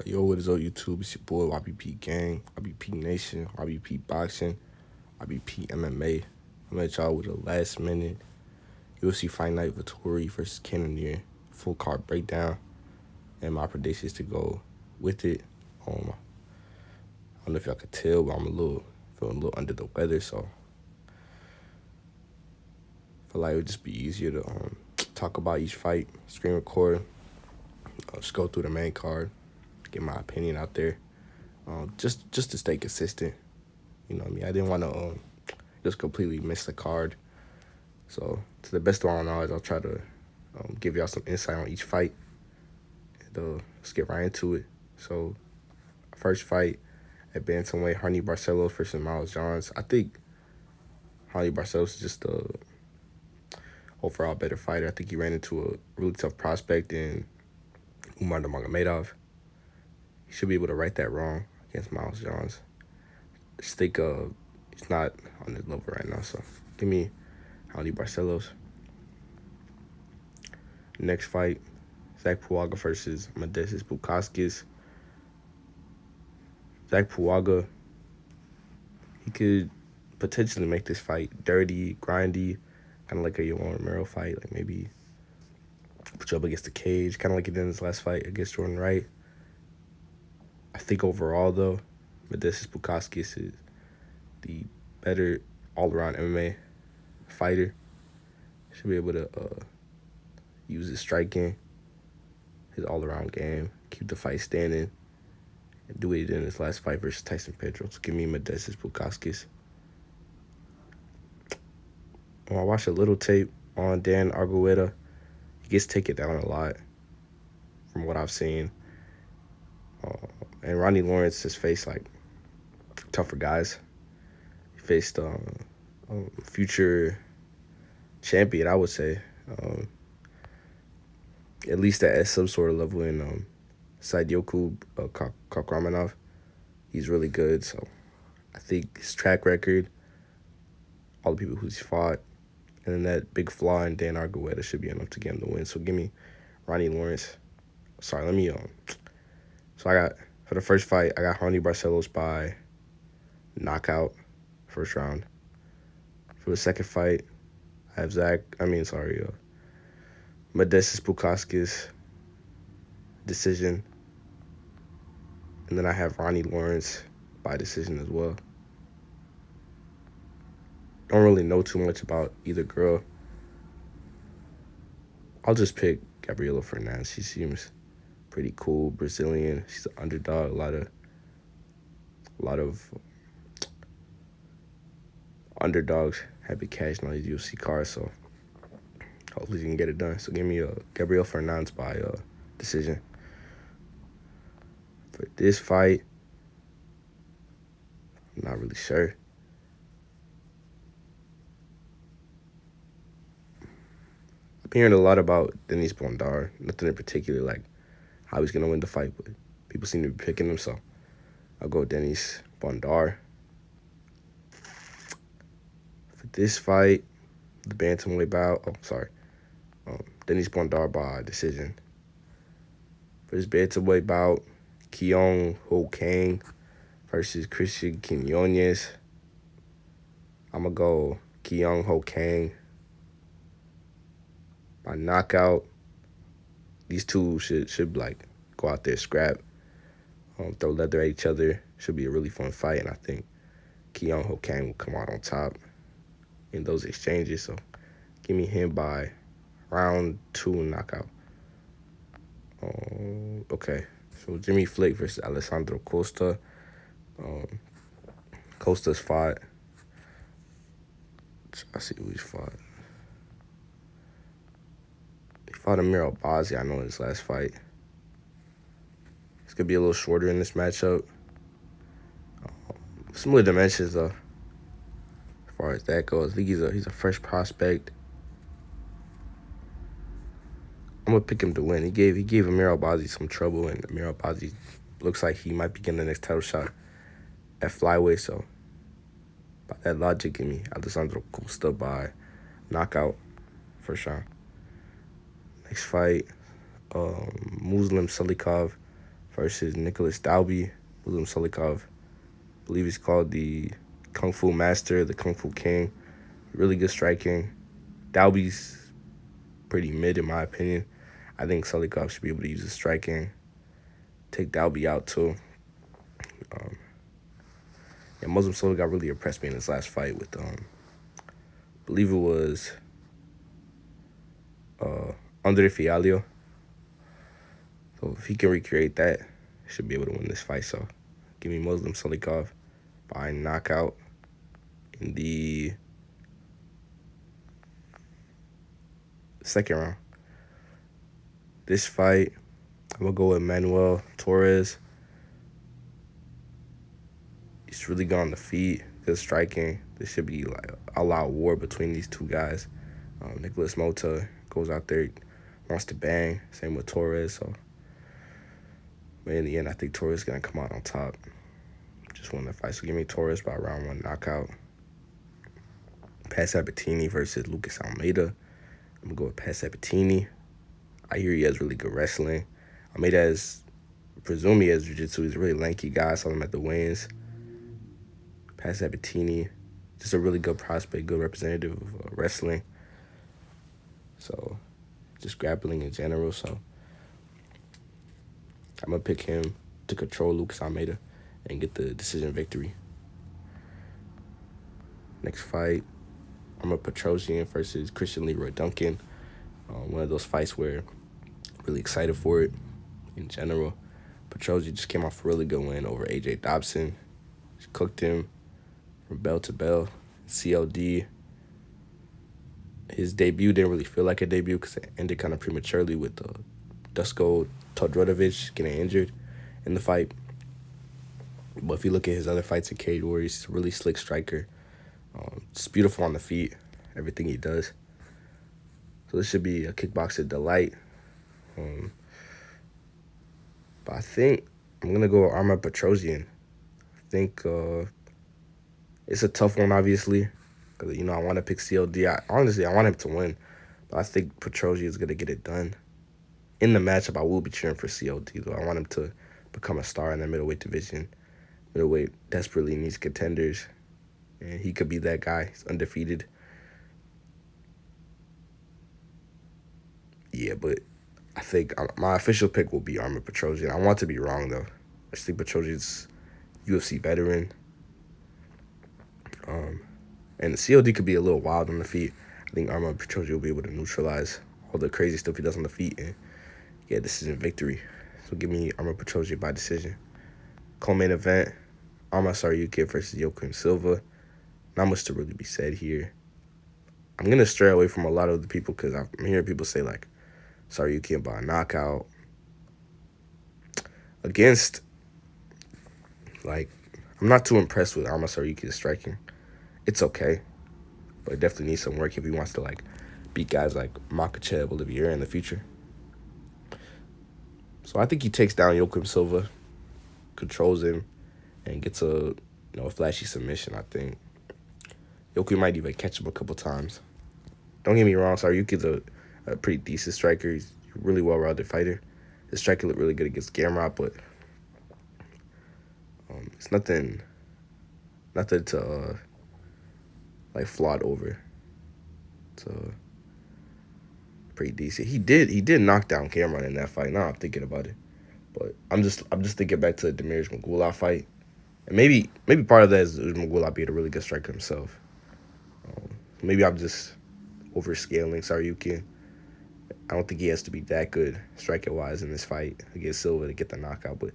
Yo, what is up, YouTube? It's your boy YBP Gang, YBP Nation, YBP Boxing, YBP MMA. I'm at y'all with a last minute UFC Fight Night Vettori versus Cannonier full card breakdown and my predictions to go with it. I don't know if y'all could tell, but I'm feeling a little under the weather, so I feel like it would just be easier to talk about each fight, screen record, just go through the main card, get my opinion out there, just to stay consistent. You know what I mean? I didn't want to just completely miss the card. So to the best of my knowledge, I'll try to give y'all some insight on each fight. And, let's get right into it. So first fight at bantamweight, Ronnie Barcelos versus Miles Johns. I think Ronnie Barcelos is just a overall better fighter. I think he ran into a really tough prospect in Umar Nurmagomedov. He should be able to right that wrong against Miles Johns. I just think he's not on his level right now. So give me Ronnie Barcelos. Next fight, Zach Pauga versus Modestas Bukauskus. Zach Pauga, he could potentially make this fight dirty, grindy, kind of like a Yoel Romero fight. Like maybe put you up against the cage, kind of like he did in his last fight against Jordan Wright. I think overall, though, Modestas Bukauskus is the better all-around MMA fighter. Should be able to use his striking, his all-around game, keep the fight standing, and do what he did in his last fight versus Tyson Pedro. So give me Modestas Bukauskus. When I watch a little tape on Dan Argueta, he gets taken down a lot from what I've seen. And Ronnie Lawrence has faced, like, tougher guys. He faced future champion, I would say. At least at some sort of level in Saidyoku Kakramanov. He's really good, so I think his track record, all the people who's fought, and then that big flaw in Dan Argueta should be enough to get him the win. So give me Ronnie Lawrence. Sorry, let me So I got, for the first fight, I got Ronnie Barcelos by knockout, first round. For the second fight, I have Modestas Bukauskus decision. And then I have Ronnie Lawrence by decision as well. Don't really know too much about either girl. I'll just pick Gabriella Fernandes. She seems pretty cool, Brazilian. She's an underdog. A lot of underdogs have been cashing on these UFC cards, so hopefully you can get it done. So give me Gabriella Fernandes by decision. For this fight, I'm not really sure. I've been hearing a lot about Denis Bondar. Nothing in particular, like how he's going to win the fight, but people seem to be picking him, so I'll go Denis Bondar. For this fight, the bantamweight bout, Denis Bondar by decision. For this bantamweight bout, Kyung Kang versus Cristian Quinonez. I'm going to go Kyung Kang by knockout. These two should like go out there, scrap, throw leather at each other. Should be a really fun fight, and I think Kyung Kang will come out on top in those exchanges. So give me him by round 2 knockout. Okay, so Jimmy Flick versus Alessandro Costa. Costa's fought. I see who he's fought. He fought Amir Albazi, I know, in his last fight. It's going to be a little shorter in this matchup. Similar dimensions, though, as far as that goes. I think he's a fresh prospect. I'm going to pick him to win. He gave Amir Albazi some trouble, and Amir Albazi looks like he might be getting the next title shot at flyweight, so by that logic, give me Alessandro Costa by knockout, first round. Next fight, Muslim Salikhov versus Nicolas Dalby, Salikhov. I believe he's called the Kung Fu Master, the Kung Fu King. Really good striking. Dalby's pretty mid in my opinion. I think Salikhov should be able to use his striking. Take Dalby out too. And Muslim Soda got really impressed me in his last fight with, I believe it was Andre Fialho. So if he can recreate that, he should be able to win this fight. So give me Muslim Salikhov by knockout in the second round. This fight, I'm going to go with Manuel Torres. He's really good on the feet, good striking. This should be like a loud war between these two guys. Nicolas Mott goes out there, wants to bang. Same with Torres. So, but in the end, I think Torres is going to come out on top. Just won the fight. So give me Torres by round 1 knockout. Sabatini versus Lucas Almeida. I'm going to go with Sabatini. I hear he has really good wrestling. Almeida has, presume he has jiu-jitsu. He's a really lanky guy. I saw him at the weigh-ins. Sabatini, just a really good prospect, good representative of wrestling. So, just grappling in general. So, I'm going to pick him to control Lucas Almeida and get the decision victory. Next fight, Armen Petrosyan versus Christian Leroy Duncan. One of those fights where I'm really excited for it in general. Petrosyan just came off a really good win over AJ Dobson. Just cooked him from bell to bell. CLD. His debut didn't really feel like a debut because it ended kind of prematurely with Dusko Todorovic getting injured in the fight. But if you look at his other fights in Cage Warriors, he's a really slick striker. Just beautiful on the feet, everything he does. So this should be a kickboxer delight. But I think I'm going to go with Armen Petrosyan. I think it's a tough one, obviously. Because, I want to pick CLD. Honestly, I want him to win. But I think Petrosyan is going to get it done. In the matchup, I will be cheering for CLD, though. I want him to become a star in the middleweight division. Middleweight desperately needs contenders. And he could be that guy. He's undefeated. Yeah, but I think my official pick will be Armen Petrosyan. I want to be wrong, though. I just think Petrosyan's UFC veteran. And the CLD could be a little wild on the feet. I think Armen Petrosyan will be able to neutralize all the crazy stuff he does on the feet and get a decision victory. So give me Armen Petrosyan by decision. Co-main event, Arman Tsarukyan versus Joaquim Silva. Not much to really be said here. I'm going to stray away from a lot of the people because I'm hearing people say, like, Tsarukyan by a knockout. Against, like, I'm not too impressed with Arman Tsarukyan's striking. It's okay, but it definitely needs some work if he wants to, like, beat guys like Makhachev, Oliveira in the future. So I think he takes down Joaquim Silva, controls him, and gets a flashy submission, I think. Joaquim might even catch him a couple times. Don't get me wrong, Tsarukyan's a pretty decent striker. He's a really well-rounded fighter. His striking looked really good against Gamrot, but it's nothing to flawed over. So pretty decent. He did knock down Gamrot in that fight. Now I'm thinking about it, but I'm just thinking back to the Demir's Magula fight, and maybe part of that is Magula being a really good striker himself. Maybe I'm just overscaling Tsarukyan. I don't think he has to be that good striker-wise in this fight against Silva to get the knockout, but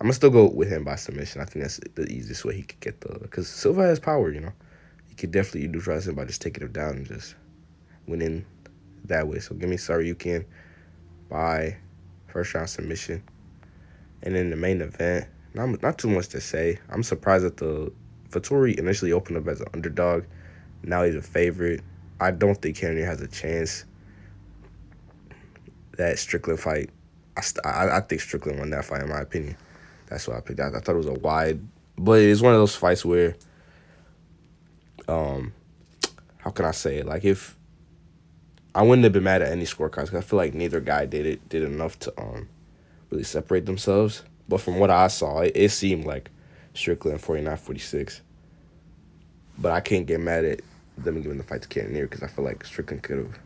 I'm going to still go with him by submission. I think that's the easiest way he could get because Silva has power, He could definitely neutralize him by just taking him down and just winning that way. So give me Tsarukyan by first-round submission. And in the main event, not too much to say. I'm surprised that the Vettori initially opened up as an underdog. Now he's a favorite. I don't think Cannonier has a chance. That Strickland fight, I think Strickland won that fight, in my opinion. That's why I picked that. I thought it was a wide, but it's one of those fights where, how can I say it? Like, if I wouldn't have been mad at any scorecards, because I feel like neither guy did enough to really separate themselves. But from what I saw, it seemed like Strickland 49-46. But I can't get mad at them giving the fight to Cannonier because I feel like Strickland could have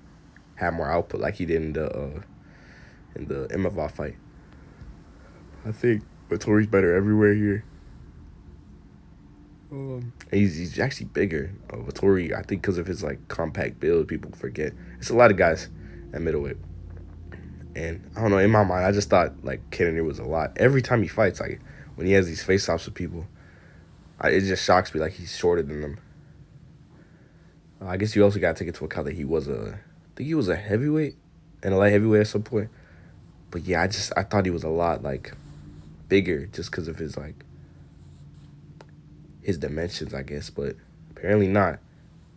had more output like he did in the MFA fight. I think Vettori's better everywhere here. He's actually bigger. Vettori, I think because of his like compact build, people forget. It's a lot of guys at middleweight. And I don't know, in my mind, I just thought like Cannonier was a lot. Every time he fights, like when he has these face-offs with people, it just shocks me like he's shorter than them. I guess you also got to take into account that he was a heavyweight and a light heavyweight at some point. But yeah, I thought he was a lot like bigger just because of his like his dimensions, I guess. But apparently not.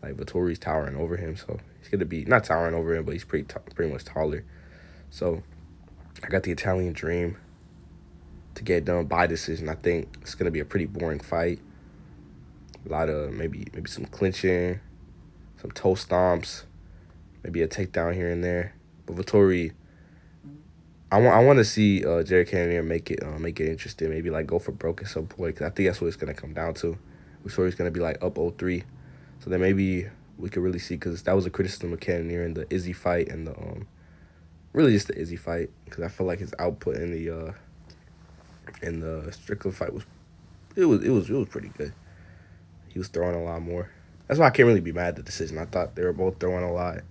Like Vettori's towering over him, so he's gonna be not towering over him, but he's pretty much taller. So I got the Italian dream to get done by decision. I think it's gonna be a pretty boring fight. A lot of maybe some clinching, some toe stomps, maybe a takedown here and there. But Vettori, I want to see Jared Cannonier make it interesting. Maybe like go for broke at some point because I think that's what it's gonna come down to. Vettori's gonna be like up 0-3, so then maybe we could really see because that was a criticism of Cannonier in the Izzy fight and the really just the Izzy fight because I feel like his output in the Strickland fight was pretty good. He was throwing a lot more. That's why I can't really be mad at the decision. I thought they were both throwing a lot.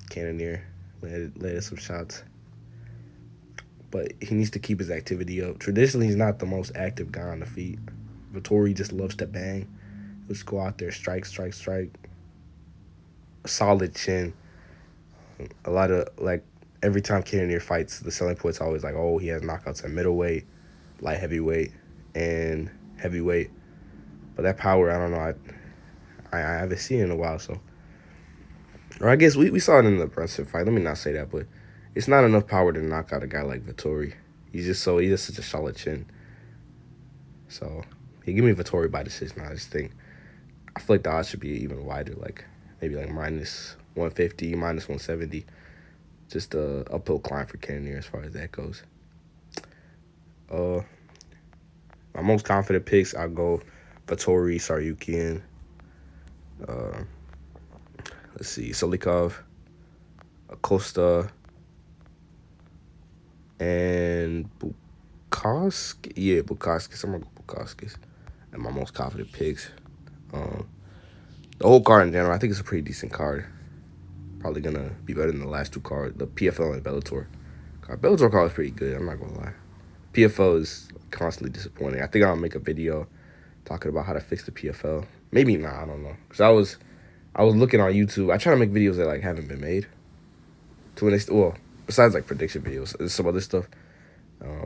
Cannonier landed some shots. But he needs to keep his activity up. Traditionally, he's not the most active guy on the feet. Vettori just loves to bang. He'll just go out there, strike. A solid chin. A lot of, like, every time Cannonier fights, the selling point's always like, oh, he has knockouts at middleweight, light heavyweight, and heavyweight. But that power, I don't know. I haven't seen it in a while, so. Or I guess we saw it in the Brunson fight. Let me not say that, but it's not enough power to knock out a guy like Vettori. He's just such a solid chin. So, give me Vettori by decision. I feel like the odds should be even wider, like maybe like minus 150, minus 170. Just a uphill climb for Cannonier as far as that goes. My most confident picks, I'll go Vettori, Tsarukyan. Let's see, Salikhov, Costa, and Bukauskus. Yeah, Bukauskus. I'm going to go Bukauskus. And my most confident picks. The whole card in general, I think it's a pretty decent card. Probably going to be better than the last two cards, the PFL and Bellator card. Bellator card is pretty good, I'm not going to lie. PFL is constantly disappointing. I think I'll make a video talking about how to fix the PFL. Maybe not, I don't know. Because I was looking on YouTube. I try to make videos that like haven't been made. To an extent, well, besides like prediction videos, there's some other stuff.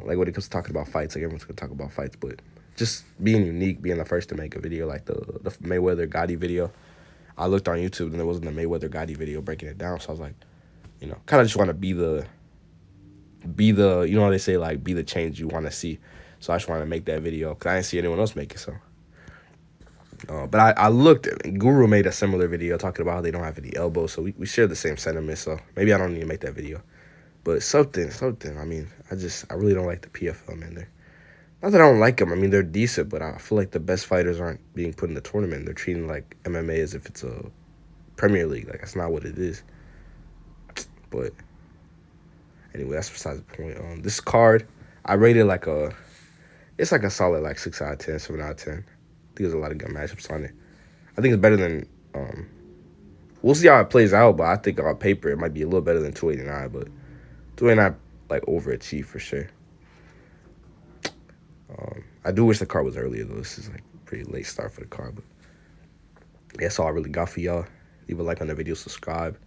Like when it comes to talking about fights, like everyone's gonna talk about fights, but just being unique, being the first to make a video like the Mayweather Gotti video. I looked on YouTube and there wasn't a Mayweather Gotti video breaking it down, so I was like, kind of just want to be the you know how they say like be the change you want to see. So I just want to make that video because I didn't see anyone else make it. So. But I looked at it. Guru made a similar video talking about how they don't have any elbows, so we share the same sentiment, so maybe I don't need to make that video. But something, I mean, I really don't like the PFL, man. Not that I don't like them, I mean, they're decent, but I feel like the best fighters aren't being put in the tournament. They're treating like MMA as if it's a Premier League. Like, that's not what it is. But anyway, that's besides the point. This card, I rated it's like a solid like 6 out of 10, 7 out of 10. I think there's a lot of good matchups on it. I think it's better than we'll see how it plays out, but I think on paper it might be a little better than 289, but 289 like overachieved for sure. I do wish the card was earlier though. This is like a pretty late start for the card, but yeah, that's all I really got for y'all. Leave a like on the video, subscribe.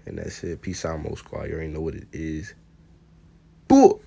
And that's it. Peace out, Mo Squad. You already know what it is. Boo!